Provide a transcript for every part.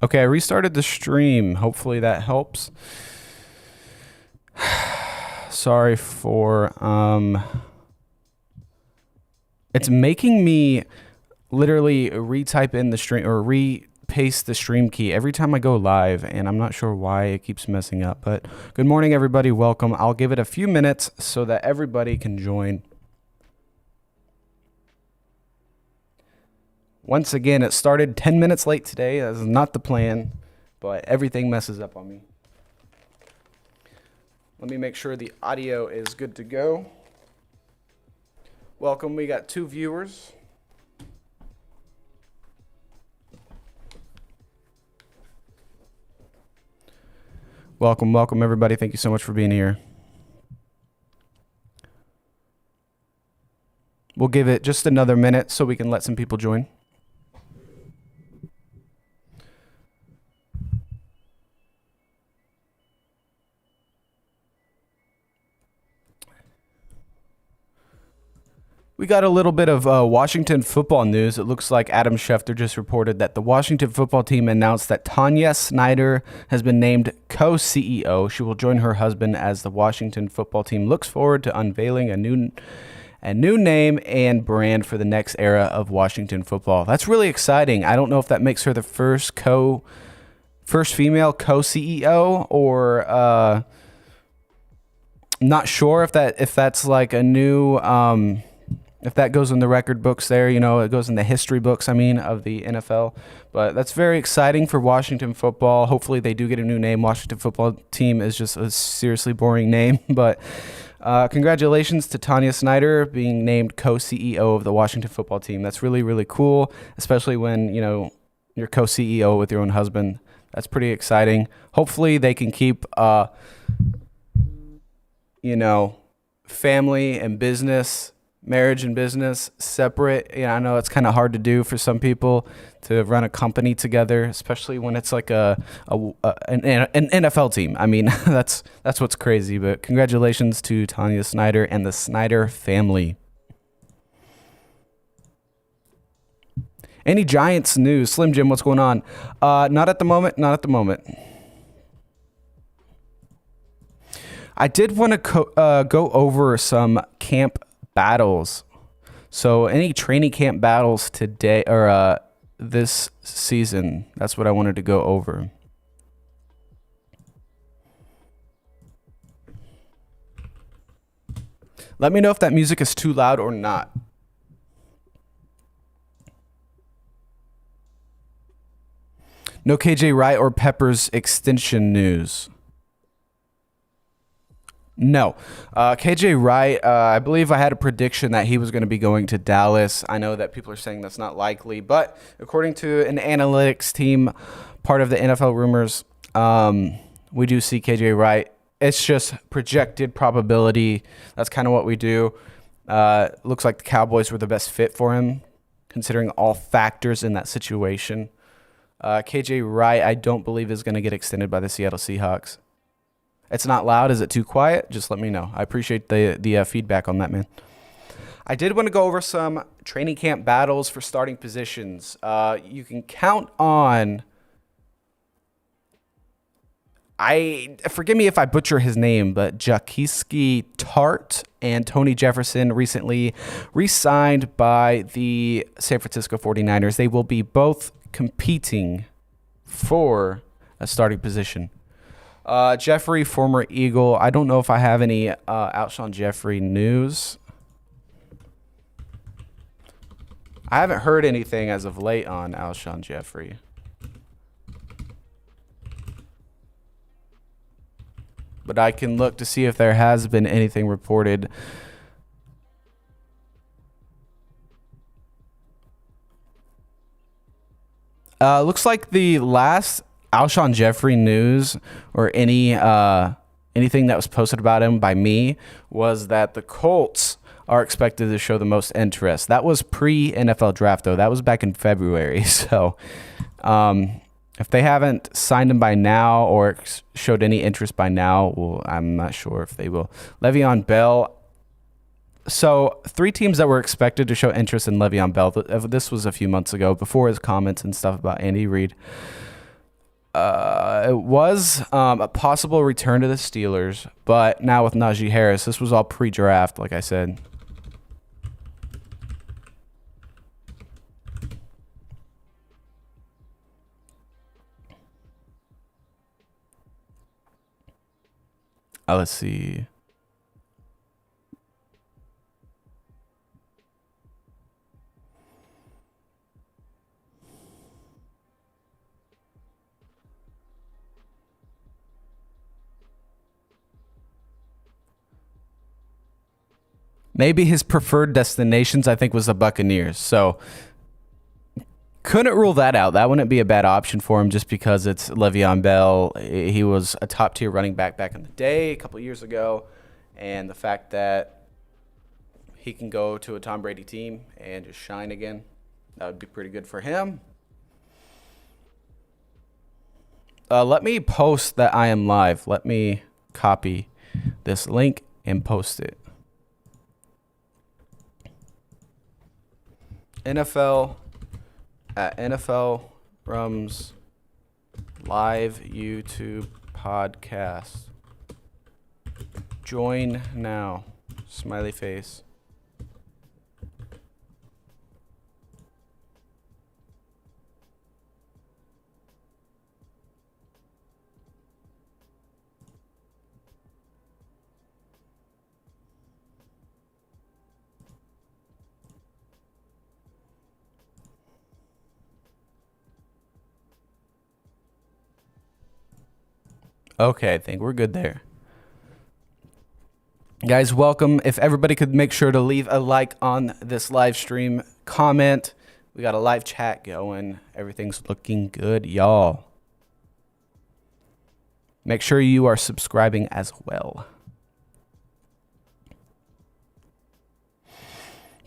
Okay, I restarted the stream. Hopefully that helps. Sorry for it's making me literally retype in the stream or repaste the stream key every time I go live, and I'm not sure why it keeps messing up. But good morning, everybody. Welcome. I'll give it a few minutes so that everybody can join. Once again, it started 10 minutes late today. That is not the plan, but everything messes up on me. Let me make sure the audio is good to go. Welcome. We got 2 viewers. Welcome, welcome, everybody. Thank you so much for being here. We'll give it just another minute so we can let some people join. We got a little bit of Washington football news. It looks like Adam Schefter just reported that the Washington football team announced that Tanya Snyder has been named co-CEO. She will join her husband as the Washington football team looks forward to unveiling a new name and brand for the next era of Washington football. That's really exciting. I don't know if that makes her the first female co-CEO, or not sure if that's like a new if that goes in the record books there, it goes in the history books, of the NFL. But that's very exciting for Washington football. Hopefully they do get a new name. Washington football team is just a seriously boring name. But congratulations to Tanya Snyder being named co-CEO of the Washington football team. That's really, really cool, especially when, you're co-CEO with your own husband. That's pretty exciting. Hopefully they can keep, family and business, marriage and business separate. I know it's kind of hard to do for some people to run a company together, especially when it's like an NFL team. That's what's crazy. But congratulations to Tanya Snyder and the Snyder family. Any Giants news? Slim Jim, what's going on? Not at the moment. Not at the moment. I did want to go over some camp battles. So any training camp battles today or this season, that's what I wanted to go over. Let me know if that music is too loud or not. No KJ Wright or Peppers extension news. No. KJ Wright, I believe I had a prediction that he was going to be going to Dallas. I know that people are saying that's not likely, but according to an analytics team, part of the NFL rumors, we do see KJ Wright. It's just projected probability. That's kind of what we do. Looks like the Cowboys were the best fit for him, considering all factors in that situation. KJ Wright, I don't believe is going to get extended by the Seattle Seahawks. It's not loud. Is it too quiet? Just let me know. I appreciate the feedback on that, man. I did want to go over some training camp battles for starting positions. You can count on... forgive me if I butcher his name, but Jaquiski Tart and Tony Jefferson recently re-signed by the San Francisco 49ers. They will be both competing for a starting position. Jeffrey, former Eagle. I don't know if I have any Alshon Jeffrey news. I haven't heard anything as of late on Alshon Jeffrey. But I can look to see if there has been anything reported. Looks like the last Alshon Jeffrey news or anything that was posted about him by me was that the Colts are expected to show the most interest. That was pre-NFL draft, though. That was back in February. So if they haven't signed him by now or showed any interest by now, well, I'm not sure if they will. Le'Veon Bell. So 3 teams that were expected to show interest in Le'Veon Bell. This was a few months ago, before his comments and stuff about Andy Reid. It was a possible return to the Steelers, but now with Najee Harris, this was all pre-draft, like I said. Let's see. Maybe his preferred destinations, I think, was the Buccaneers. So couldn't rule that out. That wouldn't be a bad option for him just because it's Le'Veon Bell. He was a top-tier running back in the day, a couple years ago. And the fact that he can go to a Tom Brady team and just shine again, that would be pretty good for him. Let me post that I am live. Let me copy this link and post it. NFL at NFL Rums live YouTube podcast. Join now. Smiley face. Okay, I think we're good there. Guys, welcome. If everybody could make sure to leave a like on this live stream, comment. We got a live chat going. Everything's looking good, y'all. Make sure you are subscribing as well.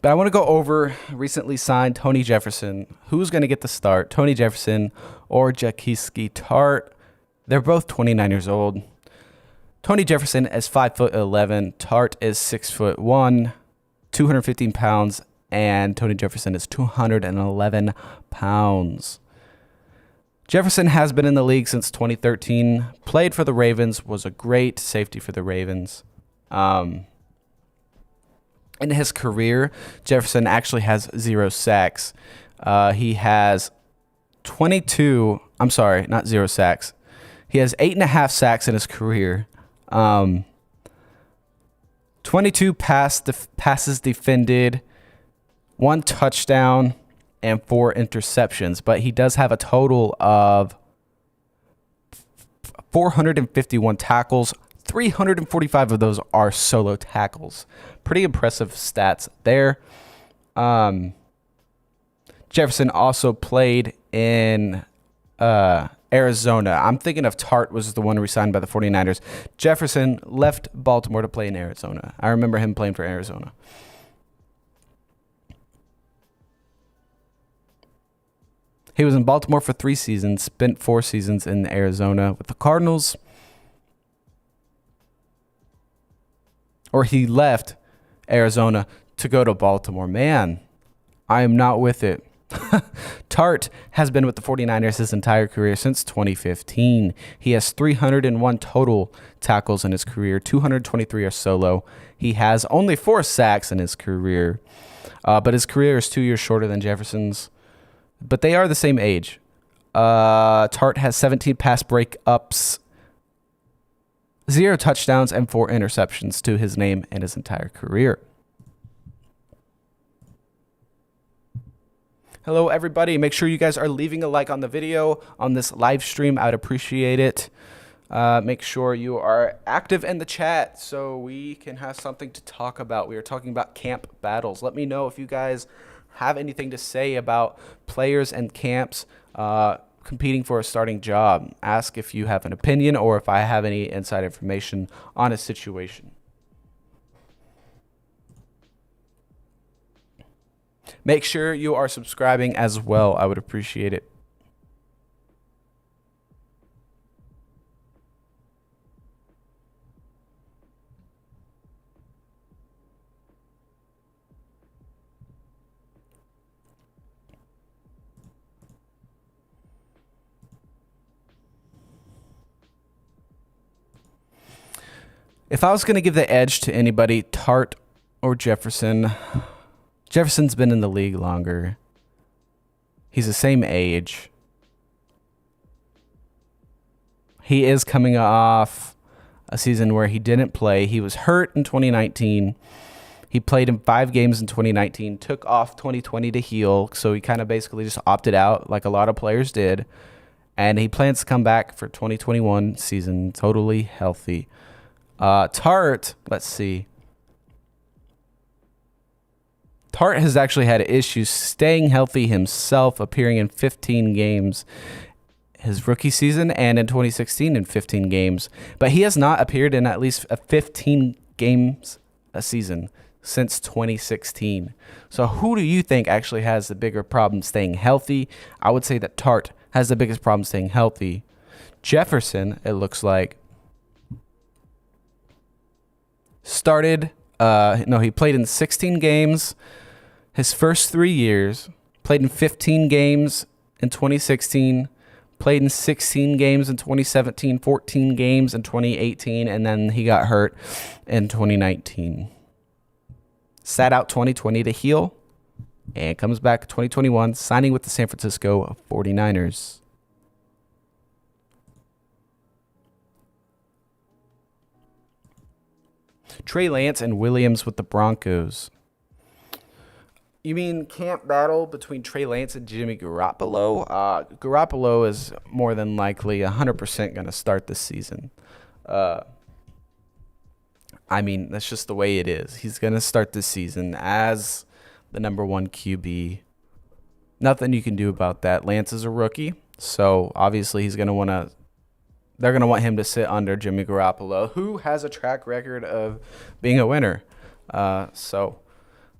But I want to go over recently signed Tony Jefferson. Who's going to get the start? Tony Jefferson or Jaquiski Tart? They're both 29 years old. Tony Jefferson is 5'11". Tart is 6'1", 215 pounds, and Tony Jefferson is 211 pounds. Jefferson has been in the league since 2013. Played for the Ravens. Was a great safety for the Ravens. In his career, Jefferson actually has 0 sacks. He has 0 sacks. He has 8.5 sacks in his career. 22 passes defended, 1 touchdown, and 4 interceptions. But he does have a total of 451 tackles. 345 of those are solo tackles. Pretty impressive stats there. Jefferson also played in Arizona. I'm thinking of Tart was the one re-signed by the 49ers. Jefferson left Baltimore to play in Arizona. I remember him playing for Arizona. He was in Baltimore for 3 seasons, spent 4 seasons in Arizona with the Cardinals. Or he left Arizona to go to Baltimore. Man, I am not with it. Tart has been with the 49ers his entire career since 2015. He has 301 total tackles in his career. 223 are solo. He has only 4 sacks in his career. But his career is 2 years shorter than Jefferson's. But they are the same age. Tart has 17 pass breakups, 0 touchdowns, and 4 interceptions to his name in his entire career. Hello, everybody. Make sure you guys are leaving a like on the video, on this live stream. I would appreciate it. Make sure you are active in the chat so we can have something to talk about. We are talking about camp battles. Let me know if you guys have anything to say about players and camps competing for a starting job. Ask if you have an opinion or if I have any inside information on a situation. Make sure you are subscribing as well. I would appreciate it. If I was going to give the edge to anybody, Tart or Jefferson. Jefferson's been in the league longer. He's the same age. He is coming off a season where he didn't play. He was hurt in 2019. He played in 5 games in 2019, took off 2020 to heal, so he kind of basically just opted out like a lot of players did. And he plans to come back for 2021 season totally healthy. Tart, let's see. Tart has actually had issues staying healthy himself, appearing in 15 games his rookie season and in 2016 in 15 games. But he has not appeared in at least 15 games a season since 2016. So who do you think actually has the bigger problem staying healthy? I would say that Tart has the biggest problem staying healthy. Jefferson, it looks like, he played in 16 games his first 3 years, played in 15 games in 2016, played in 16 games in 2017, 14 games in 2018, and then he got hurt in 2019. Sat out 2020 to heal, and comes back 2021, signing with the San Francisco 49ers. Trey Lance and Williams with the Broncos. You mean camp battle between Trey Lance and Jimmy Garoppolo? Garoppolo is more than likely 100% going to start this season. That's just the way it is. He's going to start this season as the number 1 QB. Nothing you can do about that. Lance is a rookie, so obviously they're going to want him to sit under Jimmy Garoppolo, who has a track record of being a winner. So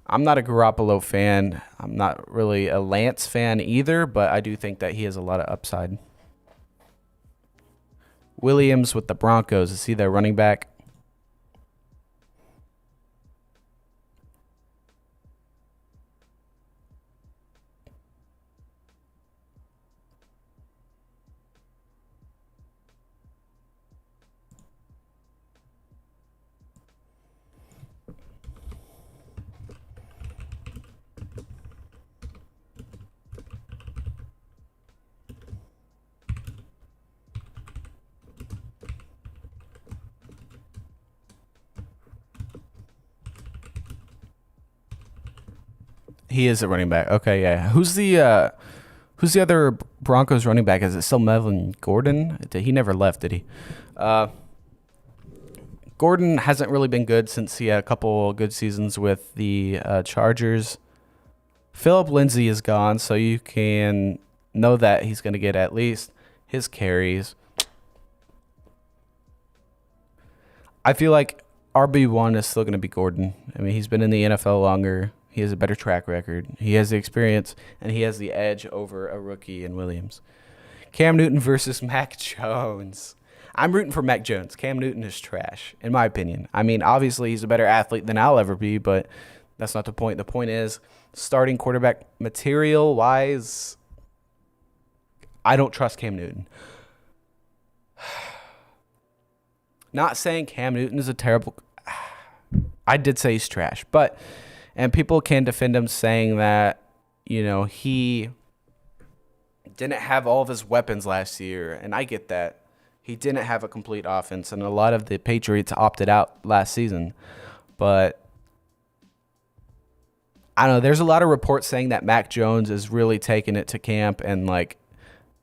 I'm not a Garoppolo fan. I'm not really a Lance fan either, but I do think that he has a lot of upside. Williams with the Broncos. Is he their running back? He is a running back. Okay, yeah. Who's the other Broncos running back? Is it still Melvin Gordon? He never left, did he? Gordon hasn't really been good since he had a couple good seasons with the Chargers. Philip Lindsay is gone, so you can know that he's going to get at least his carries. I feel like RB1 is still going to be Gordon. I mean, he's been in the NFL longer. He has a better track record. He has the experience, and he has the edge over a rookie in Williams. Cam Newton versus Mac Jones. I'm rooting for Mac Jones. Cam Newton is trash, in my opinion. I mean, obviously, he's a better athlete than I'll ever be, but that's not the point. The point is, starting quarterback material-wise, I don't trust Cam Newton. Not saying Cam Newton is a terrible... I did say he's trash, but... And people can defend him saying that, he didn't have all of his weapons last year. And I get that. He didn't have a complete offense. And a lot of the Patriots opted out last season. But, I don't know. There's a lot of reports saying that Mac Jones is really taking it to camp and,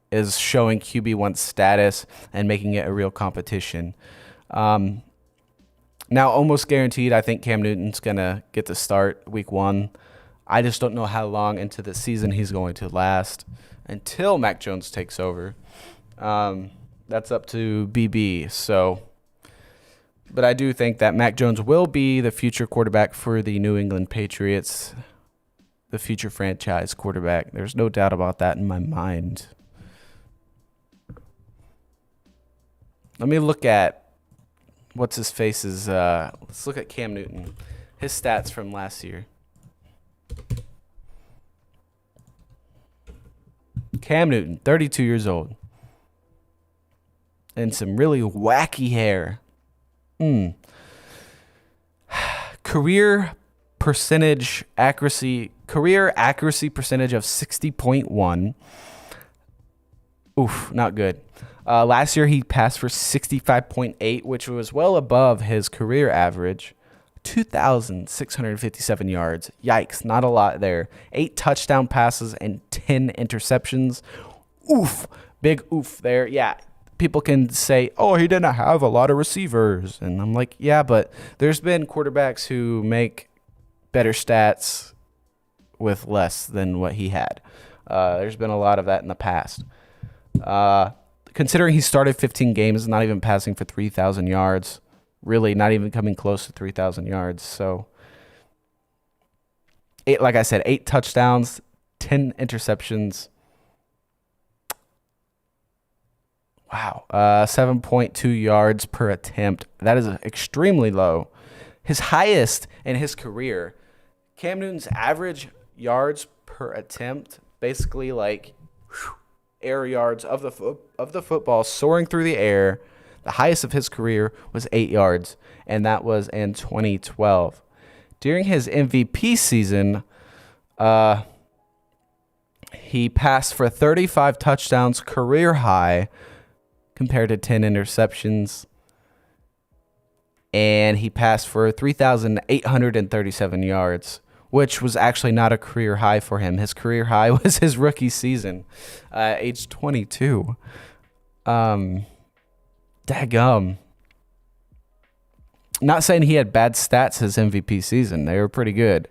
is showing QB1 status and making it a real competition. Now, almost guaranteed, I think Cam Newton's going to get the start week 1. I just don't know how long into the season he's going to last until Mac Jones takes over. That's up to BB. But I do think that Mac Jones will be the future quarterback for the New England Patriots, the future franchise quarterback. There's no doubt about that in my mind. Let me look at what's-his-face's, let's look at Cam Newton. His stats from last year. Cam Newton, 32 years old. And some really wacky hair. career accuracy percentage of 60.1. Oof, not good. Last year he passed for 65.8, which was well above his career average. 2,657 yards. Yikes, not a lot there. 8 touchdown passes and 10 interceptions. Oof, big oof there. Yeah, people can say, oh, he didn't have a lot of receivers. And I'm like, yeah, but there's been quarterbacks who make better stats with less than what he had. There's been a lot of that in the past. Considering he started 15 games, not even passing for 3,000 yards. Really not even coming close to 3,000 yards. So, like I said, 8 touchdowns, 10 interceptions. Wow. 7.2 yards per attempt. That is extremely low. His highest in his career, Cam Newton's average yards per attempt, basically like air yards of the football soaring through the air. The highest of his career was 8 yards, and that was in 2012. During his MVP season, he passed for 35 touchdowns, career high, compared to 10 interceptions. And he passed for 3,837 yards, which was actually not a career high for him. His career high was his rookie season, age 22. Daggum. Not saying he had bad stats his MVP season. They were pretty good.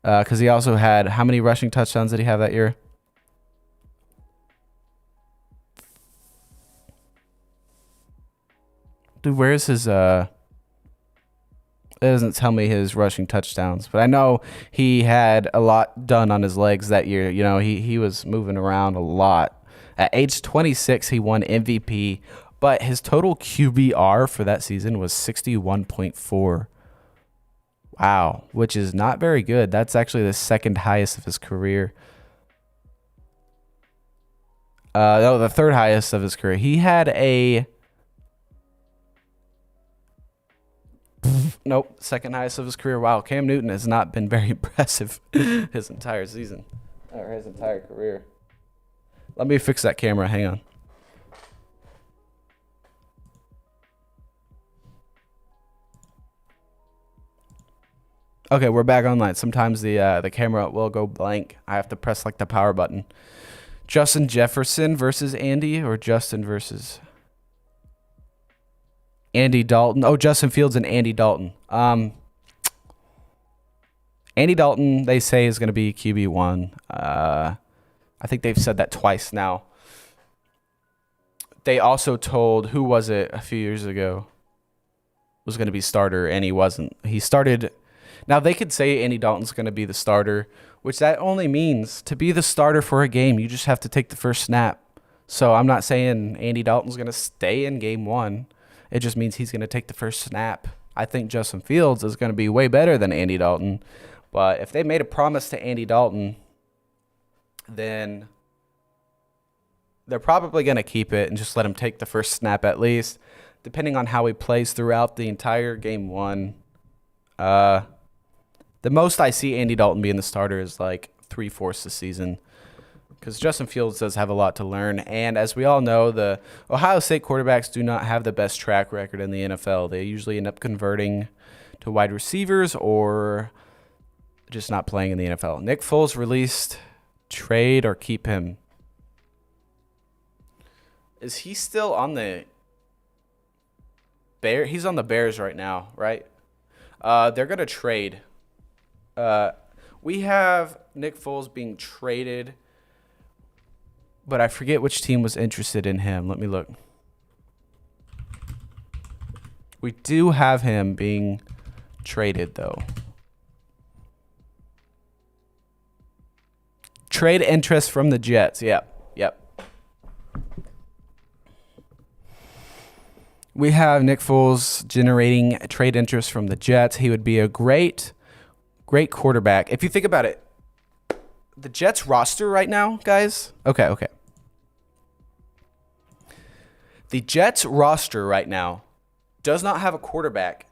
Because he also had, how many rushing touchdowns did he have that year? Dude, where's his, it doesn't tell me his rushing touchdowns. But I know he had a lot done on his legs that year. You know, he was moving around a lot. At age 26, he won MVP. But his total QBR for that season was 61.4. Wow, which is not very good. That's actually the second highest of his career. No, the third highest of his career. He had a... Nope, second highest of his career. Wow, Cam Newton has not been very impressive his entire season. Or his entire career. Let me fix that camera. Hang on. Okay, we're back online. Sometimes the camera will go blank. I have to press like the power button. Justin Jefferson versus Andy, or Justin versus Andy Dalton. Oh, Justin Fields and Andy Dalton. Andy Dalton, they say, is going to be QB1. I think they've said that twice now. They also told, who was it a few years ago, was going to be starter, and he wasn't. He started... Now, they could say Andy Dalton's going to be the starter, which that only means to be the starter for a game, you just have to take the first snap. So I'm not saying Andy Dalton's going to stay in game 1. It just means he's going to take the first snap. I think Justin Fields is going to be way better than Andy Dalton. But if they made a promise to Andy Dalton, then they're probably going to keep it and just let him take the first snap at least, depending on how he plays throughout the entire game 1. The most I see Andy Dalton being the starter is like 3/4 the season, because Justin Fields does have a lot to learn. And as we all know, the Ohio State quarterbacks do not have the best track record in the NFL. They usually end up converting to wide receivers or just not playing in the NFL. Nick Foles released, trade or keep him. Is he still on the Bear? He's on the Bears right now, right? They're going to trade. We have Nick Foles being traded, but I forget which team was interested in him. Let me look. We do have him being traded, though. Trade interest from the Jets. Yep. We have Nick Foles generating trade interest from the Jets. He would be a great quarterback. If you think about it, the Jets roster right now, guys. Okay. The Jets roster right now does not have a quarterback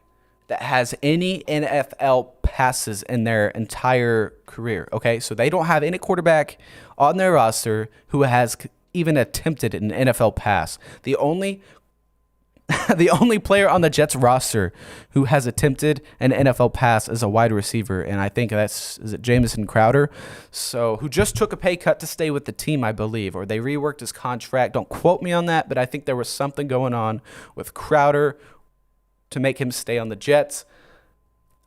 that has any NFL passes in their entire career. Okay, so they don't have any quarterback on their roster who has even attempted an NFL pass. The only the only player on the Jets roster who has attempted an NFL pass is a wide receiver, and I think is it Jamison Crowder, so who just took a pay cut to stay with the team, I believe, or they reworked his contract. Don't quote me on that, but I think there was something going on with Crowder to make him stay on the Jets.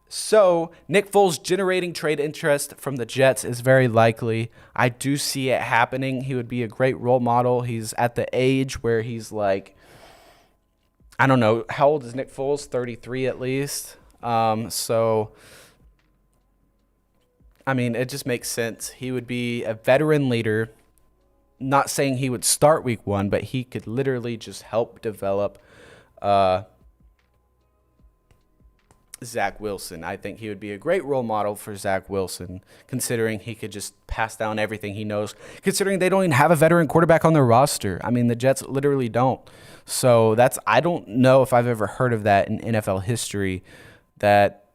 So Nick Foles generating trade interest from the Jets is very likely. I do see it happening. He would be a great role model. He's at the age where he's like, I don't know, how old is Nick Foles? 33 at least. So, I mean, it just makes sense. He would be a veteran leader. Not saying he would start week 1, but he could literally just help develop Zach Wilson. I think he would be a great role model for Zach Wilson, considering he could just pass down everything he knows, considering they don't even have a veteran quarterback on their roster. I mean, the Jets literally don't. So I don't know if I've ever heard of that in NFL history, that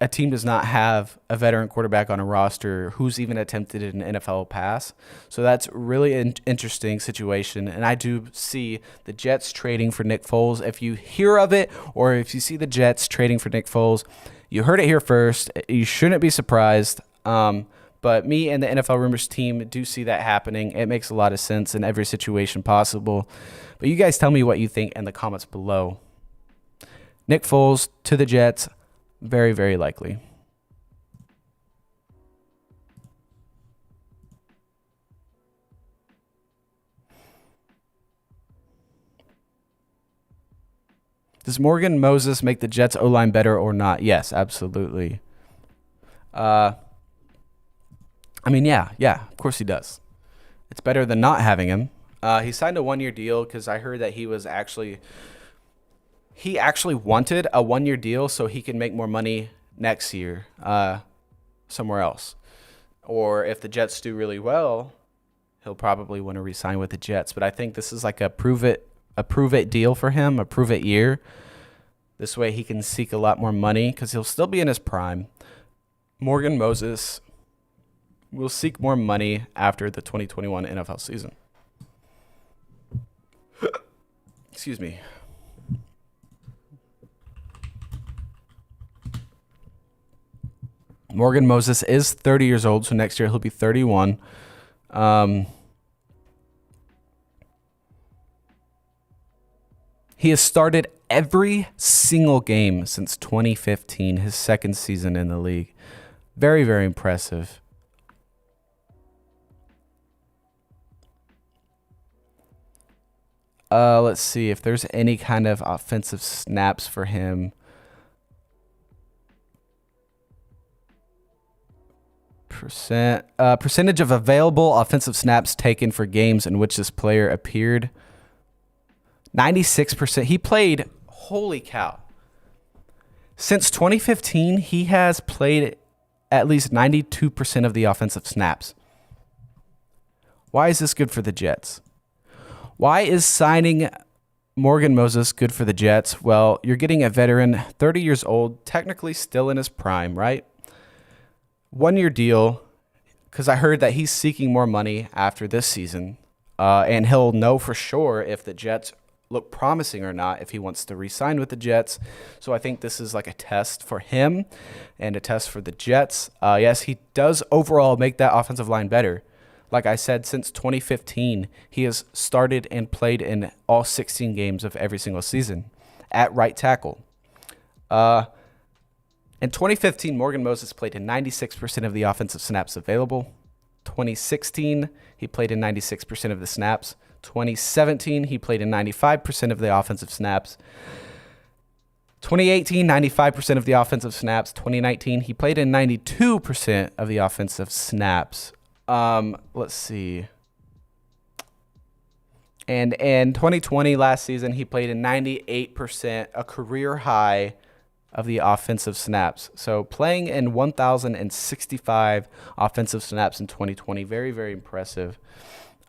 a team does not have a veteran quarterback on a roster who's even attempted an NFL pass. So that's really an interesting situation. And I do see the Jets trading for Nick Foles. If you hear of it, or if you see the Jets trading for Nick Foles, you heard it here first. You shouldn't be surprised. But me and the NFL Rumors team do see that happening. It makes a lot of sense in every situation possible. But you guys tell me what you think in the comments below. Nick Foles to the Jets, very, very likely. Does Morgan Moses make the Jets O-line better or not? Yes, absolutely. I mean, yeah, of course he does. It's better than not having him. He signed a 1-year deal because I heard that he actually wanted a 1-year deal so he can make more money next year somewhere else. Or if the Jets do really well, he'll probably want to re-sign with the Jets. But I think this is like a prove it deal for him, a prove it year. This way he can seek a lot more money because he'll still be in his prime. Morgan Moses will seek more money after the 2021 NFL season. Excuse me. Morgan Moses is 30 years old, so next year he'll be 31. He has started every single game since 2015, his second season in the league. Very, very impressive. Let's see if there's any kind of offensive snaps for him. Percentage of available offensive snaps taken for games in which this player appeared. 96%. He played, holy cow. Since 2015, he has played at least 92% of the offensive snaps. Why is this good for the Jets? Why is signing Morgan Moses good for the Jets? Well, you're getting a veteran, 30 years old, technically still in his prime, right? 1-year deal, because I heard that he's seeking more money after this season, and he'll know for sure if the Jets look promising or not if he wants to re-sign with the Jets. So I think this is like a test for him and a test for the Jets. Yes, he does overall make that offensive line better. Like I said, since 2015, he has started and played in all 16 games of every single season at right tackle. In 2015, Morgan Moses played in 96% of the offensive snaps available. 2016, he played in 96% of the snaps. 2017, he played in 95% of the offensive snaps. 2018, 95% of the offensive snaps. 2019, he played in 92% of the offensive snaps. Let's see. And in 2020, last season, he played in 98%, a career high of the offensive snaps. So playing in 1,065 offensive snaps in 2020. Very, very impressive.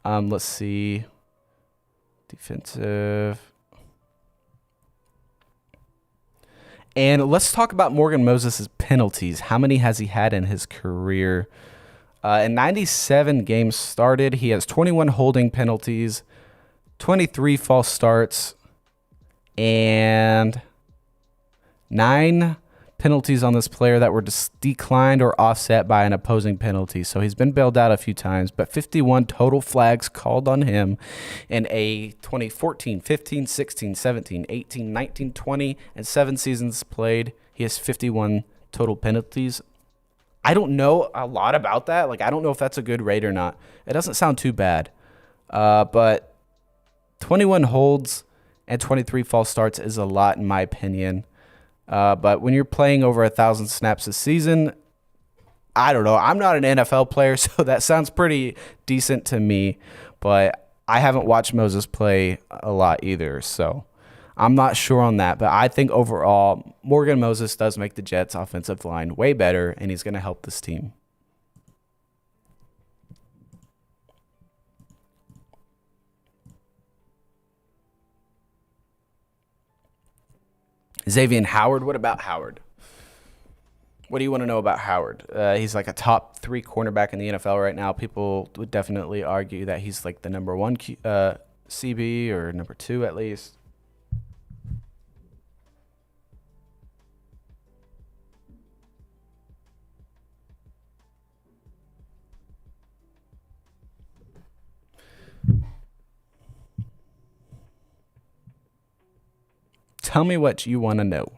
Let's see. Defensive. And let's talk about Morgan Moses' penalties. How many has he had in his career? In 97 games started, he has 21 holding penalties, 23 false starts, and 9 penalties on this player that were declined or offset by an opposing penalty. So he's been bailed out a few times, but 51 total flags called on him in a 2014, 15, 16, 17, 18, 19, 20, and 7 seasons played. He has 51 total penalties. I don't know a lot about that. Like, I don't know if that's a good rate or not. It doesn't sound too bad. But 21 holds and 23 false starts is a lot in my opinion. But when you're playing over 1,000 snaps a season, I don't know. I'm not an NFL player, so that sounds pretty decent to me. But I haven't watched Moses play a lot either, so I'm not sure on that. But I think overall, Morgan Moses does make the Jets' offensive line way better, and he's going to help this team. Xavier Howard. What about Howard? What do you want to know about Howard? He's like a top 3 cornerback in the NFL right now. People would definitely argue that he's like the number 1 CB or number 2 at least. Tell me what you want to know.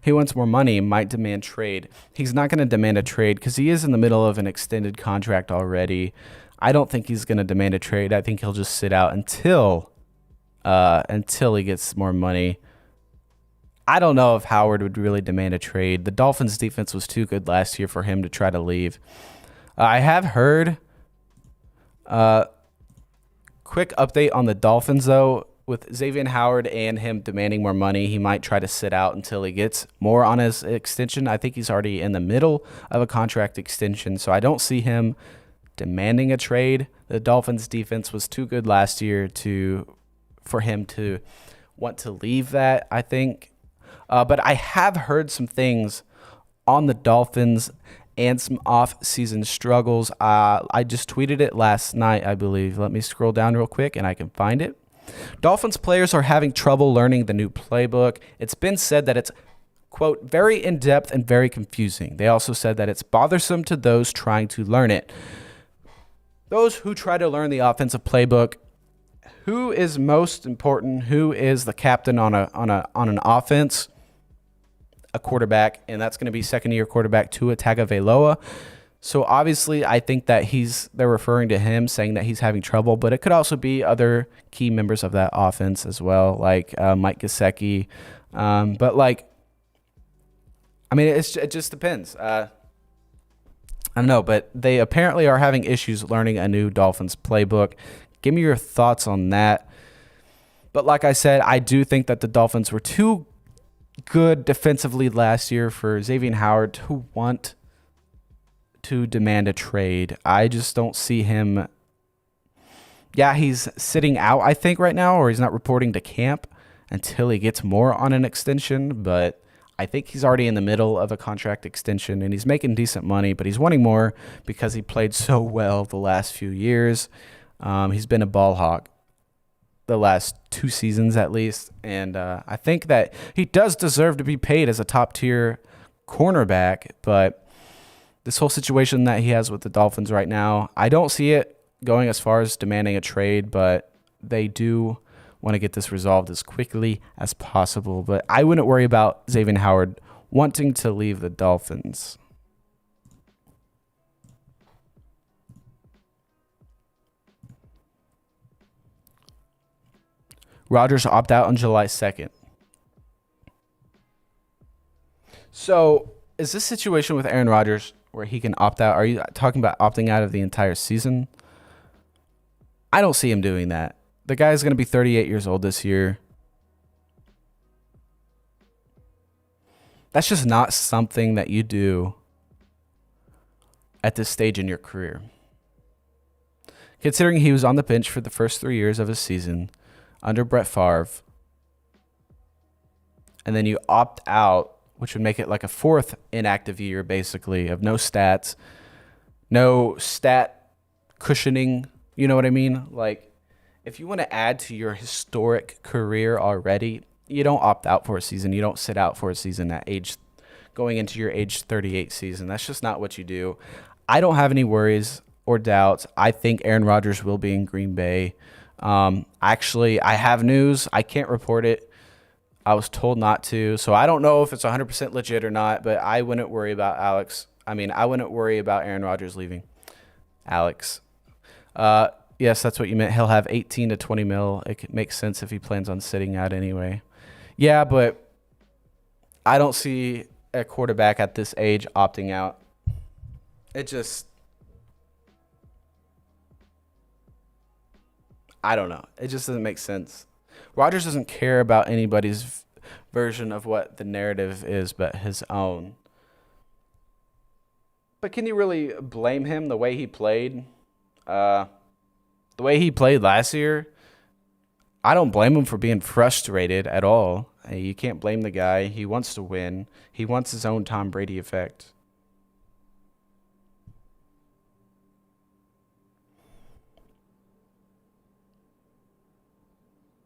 He wants more money, might demand trade. He's not going to demand a trade because he is in the middle of an extended contract already. I don't think he's going to demand a trade. I think he'll just sit out until he gets more money. I don't know if Howard would really demand a trade. The Dolphins' defense was too good last year for him to try to leave. I have heard, quick update on the Dolphins, though. With Xavier Howard and him demanding more money, he might try to sit out until he gets more on his extension. I think he's already in the middle of a contract extension, so I don't see him demanding a trade. The Dolphins' defense was too good last year for him to want to leave that, I think. But I have heard some things on the Dolphins and some off-season struggles. I just tweeted it last night, I believe. Let me scroll down real quick, and I can find it. Dolphins players are having trouble learning the new playbook. It's been said that it's, quote, very in-depth and very confusing. They also said that it's bothersome to those trying to learn it. Those who try to learn the offensive playbook, who is most important? Who is the captain on an offense? A quarterback, and that's going to be second-year quarterback Tua Tagovailoa. So obviously, I think that they're referring to him, saying that he's having trouble, but it could also be other key members of that offense as well, like Mike Gesicki. But like, I mean, it just depends. I don't know, but they apparently are having issues learning a new Dolphins playbook. Give me your thoughts on that. But like I said, I do think that the Dolphins were too good defensively last year for Xavier Howard to want to demand a trade. I just don't see him. Yeah, he's sitting out, I think, right now, or he's not reporting to camp until he gets more on an extension. But I think he's already in the middle of a contract extension, and he's making decent money, but he's wanting more because he played so well the last few years. He's been a ball hawk the last 2 seasons at least, and I think that he does deserve to be paid as a top-tier cornerback, but this whole situation that he has with the Dolphins right now, I don't see it going as far as demanding a trade, but they do want to get this resolved as quickly as possible. But I wouldn't worry about Xavier Howard wanting to leave the Dolphins. Rodgers opt out on July 2nd. So is this situation with Aaron Rodgers where he can opt out? Are you talking about opting out of the entire season? I don't see him doing that. The guy's going to be 38 years old this year. That's just not something that you do at this stage in your career. Considering he was on the bench for the first 3 years of his season under Brett Favre, and then you opt out, which would make it like a fourth inactive year, basically, of no stats, no stat cushioning. You know what I mean? Like, if you want to add to your historic career already, you don't opt out for a season. You don't sit out for a season at going into your age 38 season. That's just not what you do. I don't have any worries or doubts. I think Aaron Rodgers will be in Green Bay. Actually, I have news. I can't report it. I was told not to, so I don't know if it's 100% legit or not, but I wouldn't worry about I wouldn't worry about Aaron Rodgers leaving. Alex. Yes, that's what you meant. He'll have 18 to 20 mil. It makes sense if he plans on sitting out anyway. Yeah, but I don't see a quarterback at this age opting out. I don't know. It just doesn't make sense. Rodgers doesn't care about anybody's version of what the narrative is but his own. But can you really blame him the way he played? The way he played last year, I don't blame him for being frustrated at all. You can't blame the guy. He wants to win. He wants his own Tom Brady effect.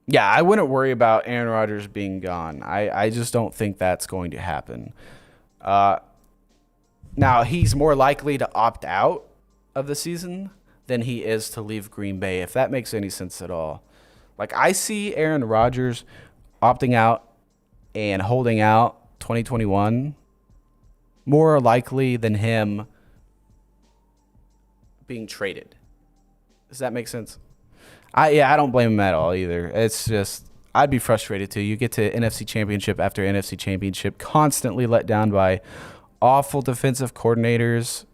Yeah, I wouldn't worry about Aaron Rodgers being gone. I just don't think that's going to happen. Uh, Now, he's more likely to opt out of the season than he is to leave Green Bay, if that makes any sense at all. Like, I see Aaron Rodgers opting out and holding out 2021 more likely than him being traded. Does that make sense? I don't blame him at all either. It's just I'd be frustrated too. You get to NFC Championship after NFC Championship, constantly let down by awful defensive coordinators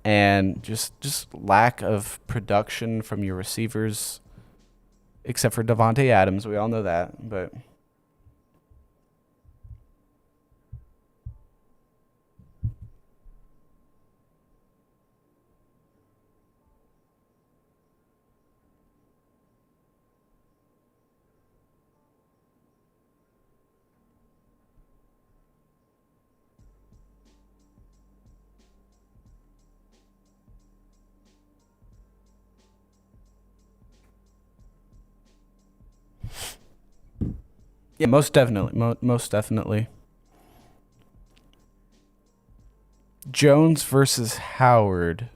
and just lack of production from your receivers, except for Davante Adams. We all know that, but yeah, most definitely, most definitely. Jones versus Howard.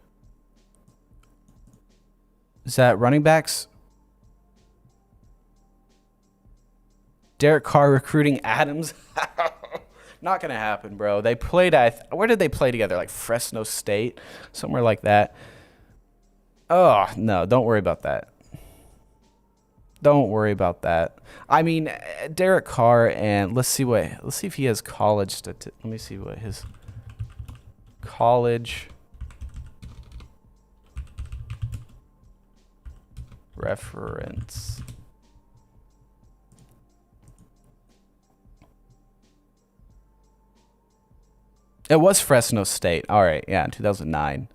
Is that running backs? Derek Carr recruiting Adams? Not gonna happen, bro. They played at where did they play together? Like Fresno State, somewhere like that. Oh no, don't worry about that. Don't worry about that. I mean, Derek Carr and let's see if he has college let me see what his college reference. It was Fresno State. All right, yeah, in 2009.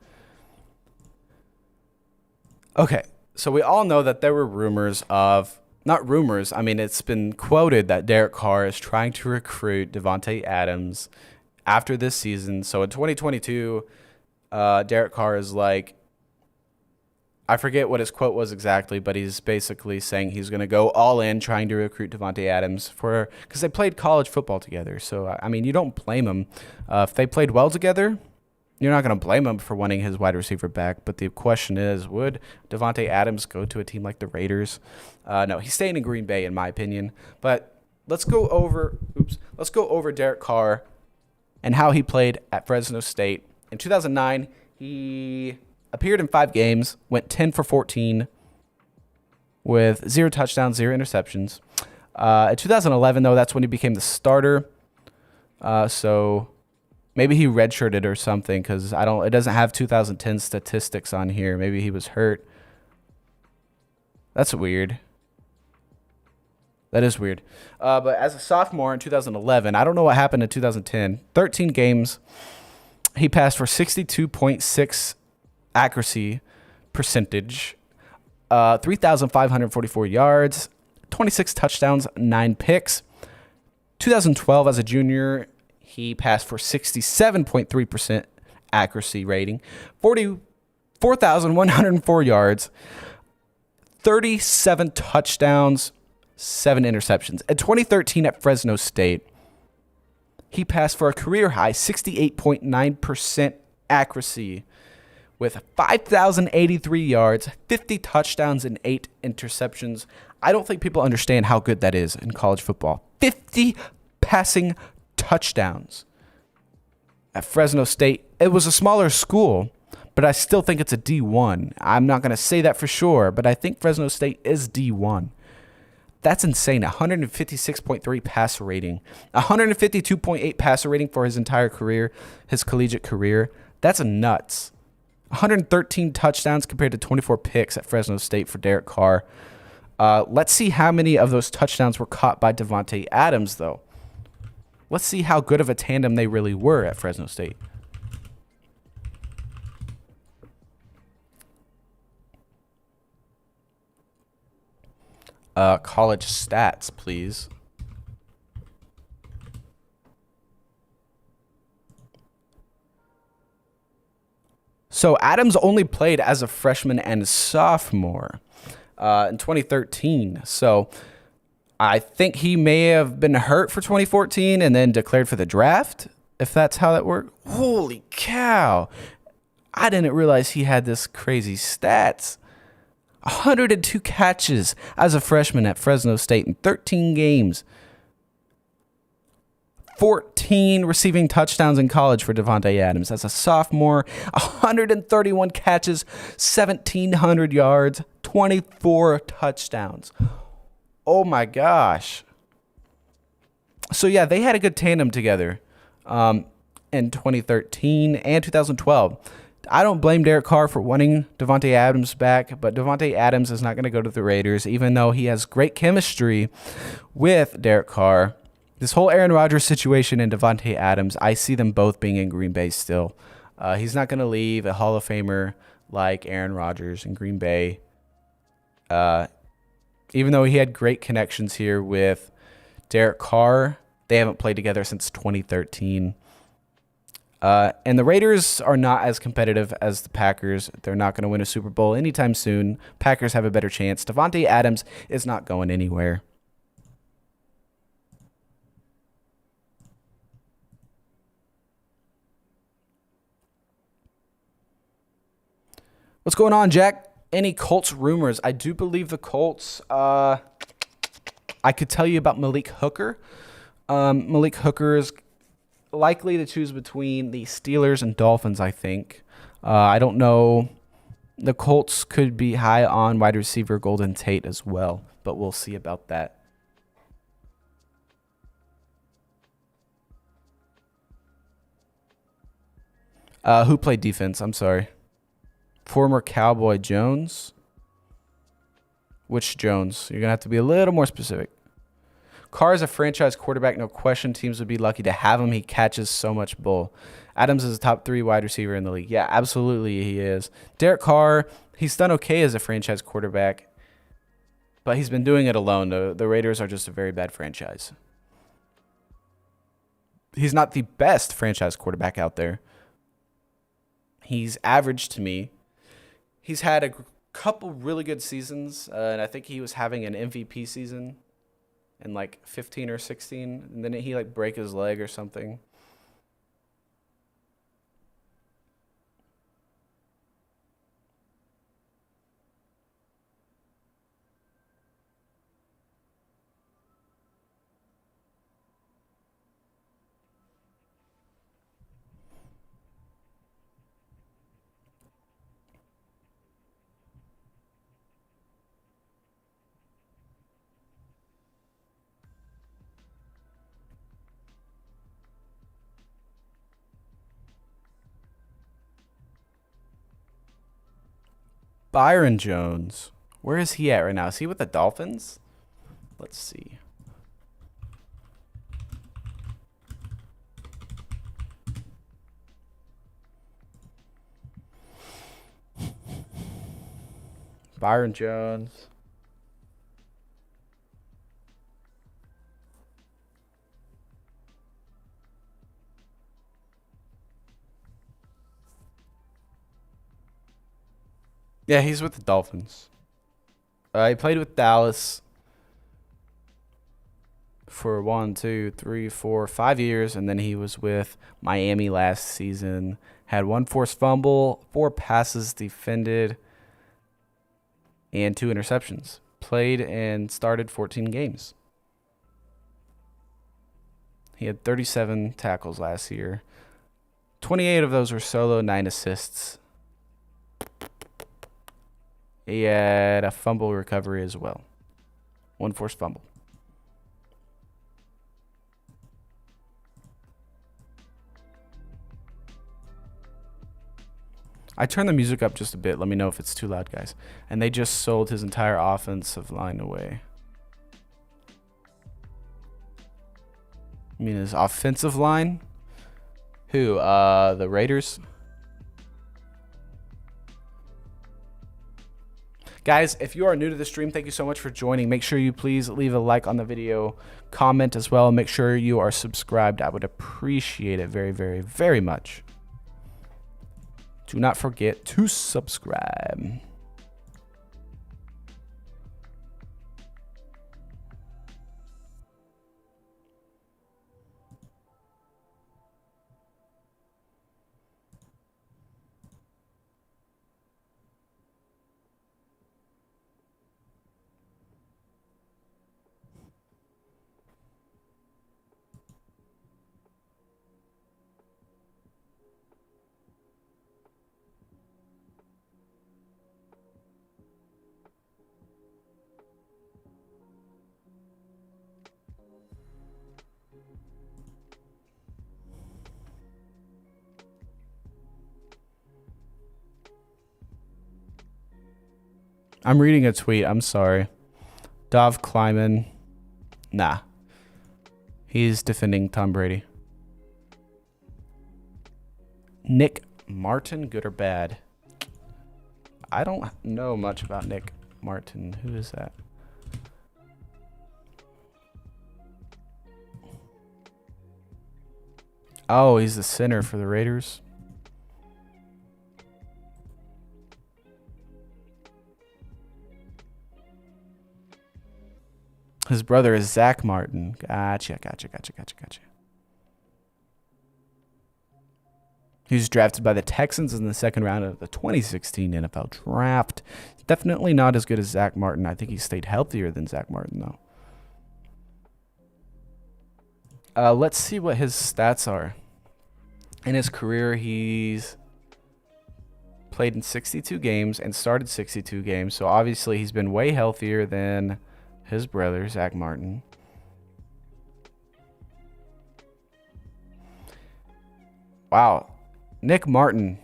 Okay, so we all know that there were rumors of, not rumors, I mean, it's been quoted that Derek Carr is trying to recruit Davante Adams after this season. So in 2022, Derek Carr is like, I forget what his quote was exactly, but he's basically saying he's going to go all in trying to recruit Davante Adams because they played college football together. So, I mean, you don't blame him. If they played well together, you're not going to blame him for wanting his wide receiver back. But the question is, would Davante Adams go to a team like the Raiders? No, he's staying in Green Bay, in my opinion. But let's go over Derek Carr and how he played at Fresno State. In 2009, he appeared in 5 games, went 10 for 14 with 0 touchdowns, 0 interceptions. In 2011, though, that's when he became the starter. So maybe he redshirted or something because it doesn't have 2010 statistics on here. Maybe he was hurt. That's weird. That is weird. But as a sophomore in 2011, I don't know what happened in 2010. 13 games. He passed for 62.6 accuracy percentage, 3,544 yards, 26 touchdowns, 9 picks. 2012 as a junior, he passed for 67.3% accuracy rating, 4,104 yards, 37 touchdowns, 7 interceptions. In 2013 at Fresno State, he passed for a career high 68.9% accuracy with 5,083 yards, 50 touchdowns, and 8 interceptions. I don't think people understand how good that is in college football. 50 passing touchdowns at Fresno State. It was a smaller school, but I still think it's a D1. I'm not going to say that for sure, but I think Fresno State is D1. That's insane. 156.3 passer rating. 152.8 passer rating for his entire career, his collegiate career. That's nuts. 113 touchdowns compared to 24 picks at Fresno State for Derek Carr. Let's see how many of those touchdowns were caught by Davante Adams, though. Let's see how good of a tandem they really were at Fresno State. College stats, please. So Adams only played as a freshman and sophomore in 2013. So I think he may have been hurt for 2014 and then declared for the draft, if that's how that worked. Holy cow. I didn't realize he had this crazy stats. 102 catches as a freshman at Fresno State in 13 games. 14 receiving touchdowns in college for Davante Adams. As a sophomore, 131 catches, 1,700 yards, 24 touchdowns. Oh my gosh. So yeah, they had a good tandem together in 2013 and 2012. I don't blame Derek Carr for wanting Davante Adams back, but Davante Adams is not going to go to the Raiders, even though he has great chemistry with Derek Carr. This whole Aaron Rodgers situation and Davante Adams, I see them both being in Green Bay still. He's not going to leave a Hall of Famer like Aaron Rodgers in Green Bay. Even though he had great connections here with Derek Carr, they haven't played together since 2013. And the Raiders are not as competitive as the Packers. They're not going to win a Super Bowl anytime soon. Packers have a better chance. Davante Adams is not going anywhere. What's going on, Jack? Any Colts rumors? I do believe the Colts, I could tell you about Malik Hooker. Malik Hooker is likely to choose between the Steelers and Dolphins, I think. I don't know. The Colts could be high on wide receiver Golden Tate as well, but we'll see about that. Who played defense? I'm sorry. Former Cowboy Jones. Which Jones? You're going to have to be a little more specific. Carr is a franchise quarterback, no question. Teams would be lucky to have him. He catches so much bull. Adams is a top 3 wide receiver in the league. Yeah, absolutely he is. Derek Carr, he's done okay as a franchise quarterback, but he's been doing it alone. The Raiders are just a very bad franchise. He's not the best franchise quarterback out there. He's average to me. He's had a couple really good seasons, and I think he was having an MVP season in like 15 or 16, and then he like break his leg or something. Byron Jones. Where is he at right now? Is he with the Dolphins? Let's see. Byron Jones. Yeah, he's with the Dolphins. He played with Dallas for 5 years, and then he was with Miami last season. Had 1 forced fumble, 4 passes defended, and 2 interceptions. Played and started 14 games. He had 37 tackles last year. 28 of those were solo, 9 assists. He had a fumble recovery as well. 1 forced fumble. I turned the music up just a bit. Let me know if it's too loud, guys. And they just sold his entire offensive line away. I mean, his offensive line? Who? The Raiders? Guys, if you are new to the stream, thank you so much for joining. Make sure you please leave a like on the video, comment as well. Make sure you are subscribed. I would appreciate it very, very, very much. Do not forget to subscribe. I'm reading a tweet. I'm sorry. Dov Kleiman. Nah. He's defending Tom Brady. Nick Martin, good or bad? I don't know much about Nick Martin. Who is that? Oh, he's the center for the Raiders. His brother is Zach Martin. Gotcha. He was drafted by the Texans in the 2nd round of the 2016 NFL Draft. Definitely not as good as Zach Martin. I think he stayed healthier than Zach Martin, though. Let's see what his stats are. In his career, he's played in 62 games and started 62 games. So obviously he's been way healthier than his brother, Zach Martin. Wow. Nick Martin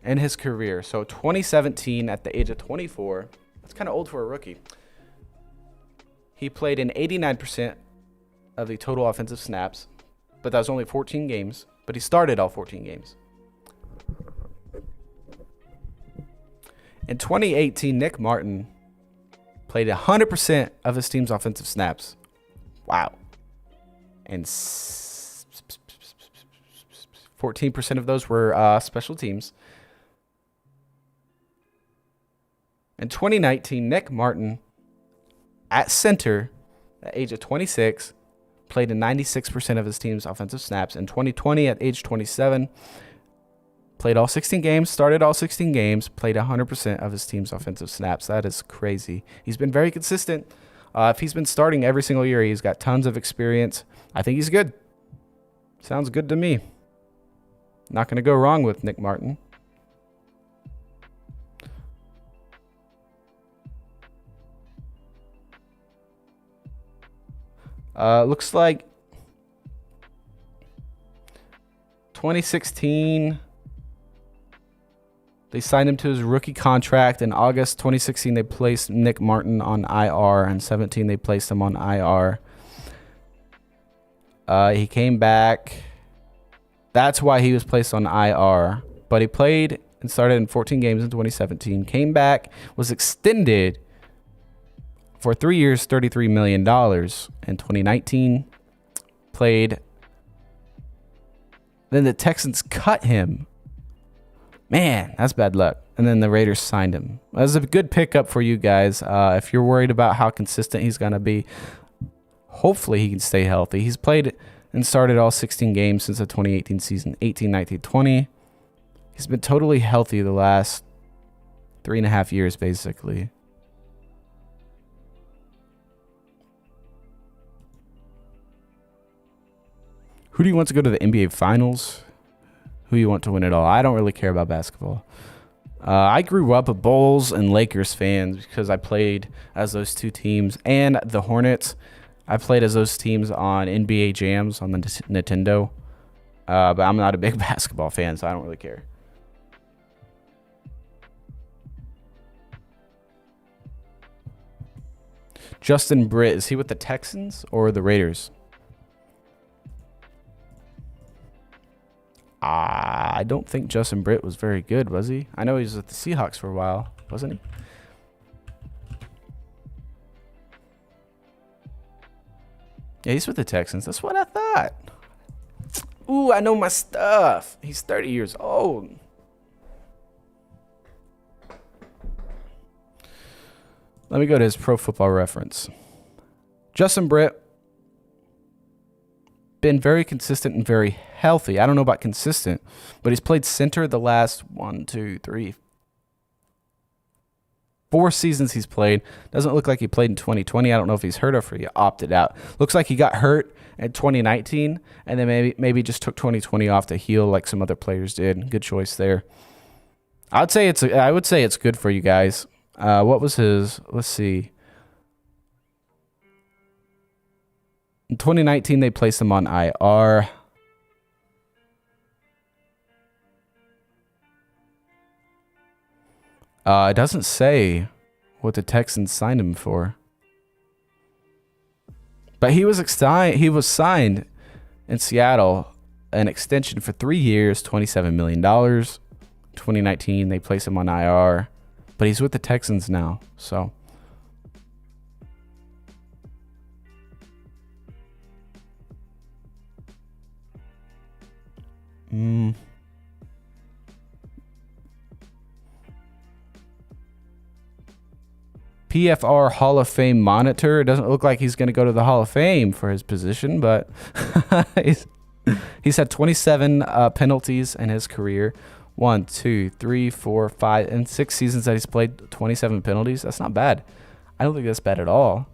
in his career. So 2017 at the age of 24. That's kind of old for a rookie. He played in 89% of the total offensive snaps. But that was only 14 games. But he started all 14 games. In 2018, Nick Martin played 100% of his team's offensive snaps. Wow. And 14% of those were special teams. In 2019, Nick Martin, at center, at age of 26, played in 96% of his team's offensive snaps. In 2020, at age 27, played all 16 games, started all 16 games, played 100% of his team's offensive snaps. That is crazy. He's been very consistent. If he's been starting every single year, he's got tons of experience. I think he's good. Sounds good to me. Not going to go wrong with Nick Martin. Looks like 2016, they signed him to his rookie contract. In August 2016, they placed Nick Martin on IR. In 17, they placed him on IR. He came back. That's why he was placed on IR. But he played and started in 14 games in 2017. Came back, was extended for 3 years, $33 million in 2019. Played. Then the Texans cut him. Man, that's bad luck. And then the Raiders signed him. That was a good pickup for you guys. If you're worried about how consistent he's going to be, hopefully he can stay healthy. He's played and started all 16 games since the 2018 season, 18, 19, 20. He's been totally healthy the last 3.5 years, basically. Who do you want to go to the NBA Finals? Who you want to win it all? I don't really care about basketball. I grew up a Bulls and Lakers fans because I played as those two teams. And the Hornets, I played as those teams on NBA Jams on the Nintendo. But I'm not a big basketball fan, so I don't really care. Justin Britt, is he with the Texans or the Raiders? I don't think Justin Britt was very good, was he? I know he was with the Seahawks for a while, wasn't he? Yeah, he's with the Texans. That's what I thought. Ooh, I know my stuff. He's 30 years old. Let me go to his Pro Football Reference. Justin Britt, been very consistent and very healthy. I don't know about consistent, but he's played center the last 4 seasons he's played. Doesn't look like he played in 2020. I don't know if he's hurt or if he opted out. Looks like he got hurt in 2019 and then maybe just took 2020 off to heal like some other players did. Good choice there. I would say it's good for you guys. What was his? Let's see. In 2019, they placed him on IR. It doesn't say what the Texans signed him for. But he was signed in Seattle, an extension for 3 years, $27 million. 2019, they placed him on IR. But he's with the Texans now, so... PFR Hall of Fame monitor. It doesn't look like he's going to go to the Hall of Fame for his position, but he's had 27 penalties in his career. 1, 2, 3, 4, 5, and 6 seasons that he's played 27 penalties. That's not bad. I don't think that's bad at all.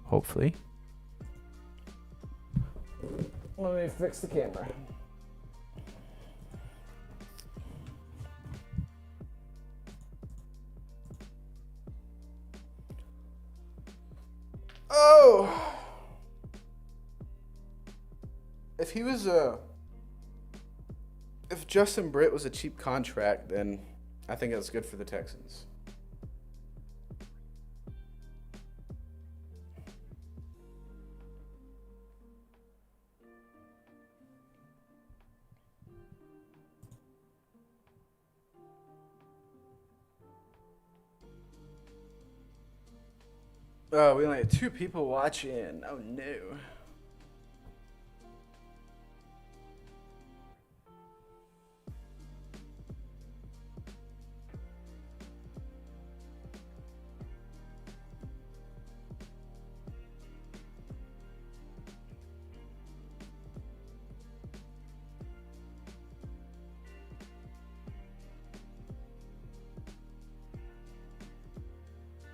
Hopefully. Let me fix the camera. Oh, if Justin Britt was a cheap contract, then I think that's good for the Texans. Oh, we only had 2 people watching. Oh, no.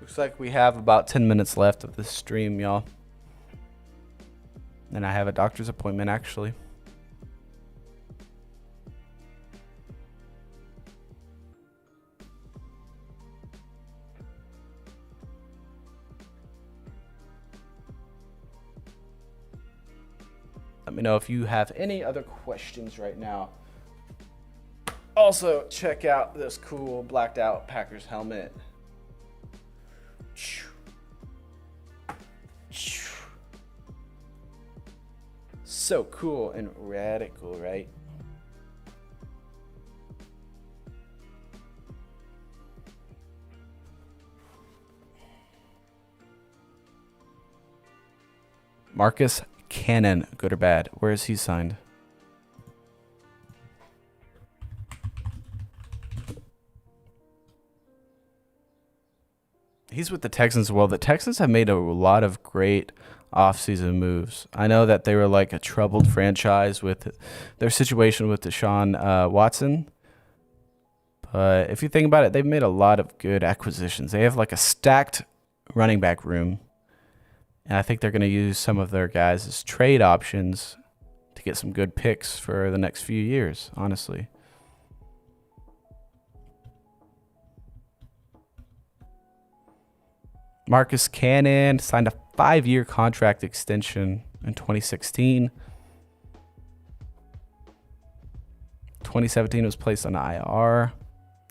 Looks like we have about 10 minutes left of this stream, y'all. And I have a doctor's appointment, actually. Let me know if you have any other questions right now. Also, check out this cool blacked out Packers helmet. So cool and radical, right? Marcus Cannon, good or bad? Where is he signed? He's with the Texans. Well, the Texans have made a lot of great offseason moves. I know that they were like a troubled franchise with their situation with Deshaun Watson. But if you think about it, they've made a lot of good acquisitions. They have like a stacked running back room. And I think they're going to use some of their guys as trade options to get some good picks for the next few years, honestly. Marcus Cannon signed a 5-year contract extension in 2016. 2017 was placed on IR.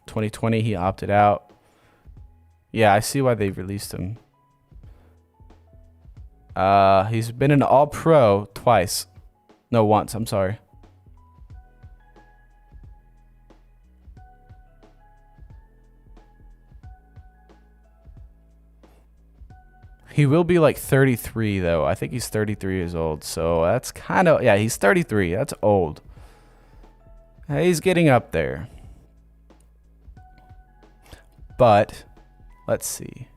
2020 he opted out. Yeah, I see why they released him. He's been an All-Pro twice. No, once. I'm sorry. He will be like 33, though. I think he's 33 years old. So that's kind of... Yeah, he's 33. That's old. He's getting up there. But, let's see.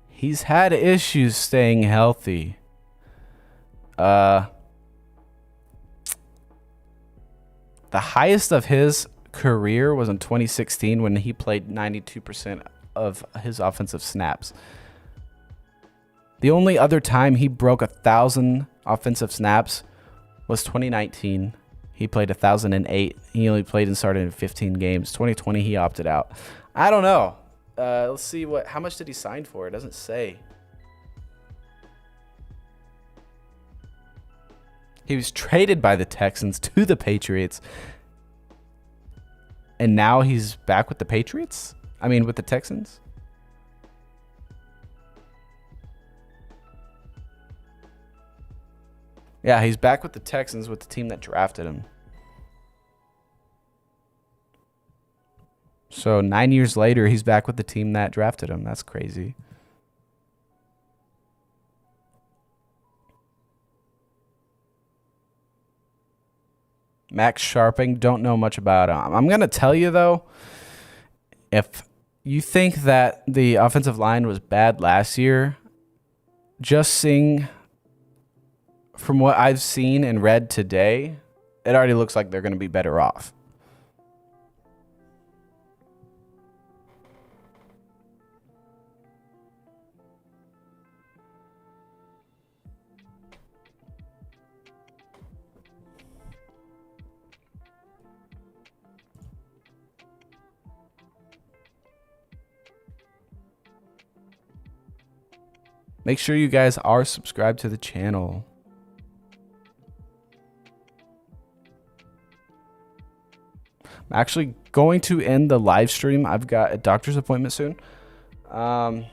He's had issues staying healthy. The highest of his career was in 2016 when he played 92% of his offensive snaps. The only other time he broke 1,000 offensive snaps was 2019. He played 1,008. He only played and started in 15 games. 2020 he opted out. I don't know. Let's see how much did he sign for? It doesn't say. He was traded by the Texans to the Patriots. And now he's back with the Patriots? I mean, with the Texans? Yeah, he's back with the Texans with the team that drafted him. So 9 years later, he's back with the team that drafted him. That's crazy. Max Sharping, don't know much about him. I'm going to tell you, though, if you think that the offensive line was bad last year, just seeing from what I've seen and read today, it already looks like they're going to be better off. Make sure you guys are subscribed to the channel. I'm actually going to end the live stream. I've got a doctor's appointment soon. But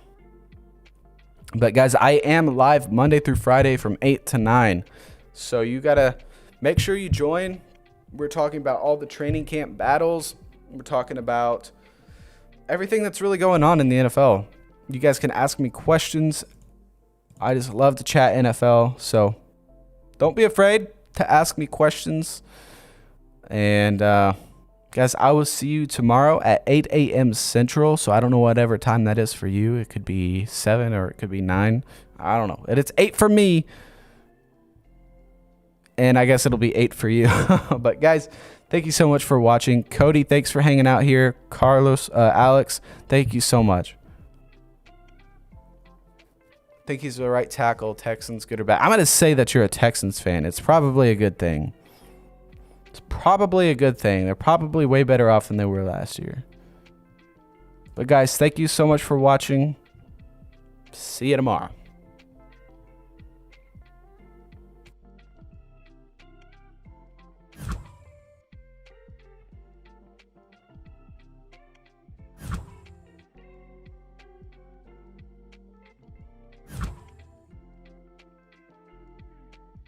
guys, I am live Monday through Friday from 8 to 9. So you got to make sure you join. We're talking about all the training camp battles. We're talking about everything that's really going on in the NFL. You guys can ask me questions. I just love to chat NFL, so don't be afraid to ask me questions. And guys, I will see you tomorrow at 8 a.m. Central. So I don't know whatever time that is for you. It could be 7 or it could be 9. I don't know. It's 8 for me. And I guess it'll be 8 for you. But guys, thank you so much for watching. Cody, thanks for hanging out here. Carlos, Alex, thank you so much. Think he's the right tackle. Texans, good or bad? I'm going to say that you're a Texans fan. It's probably a good thing. It's probably a good thing. They're probably way better off than they were last year. But guys, thank you so much for watching. See you tomorrow.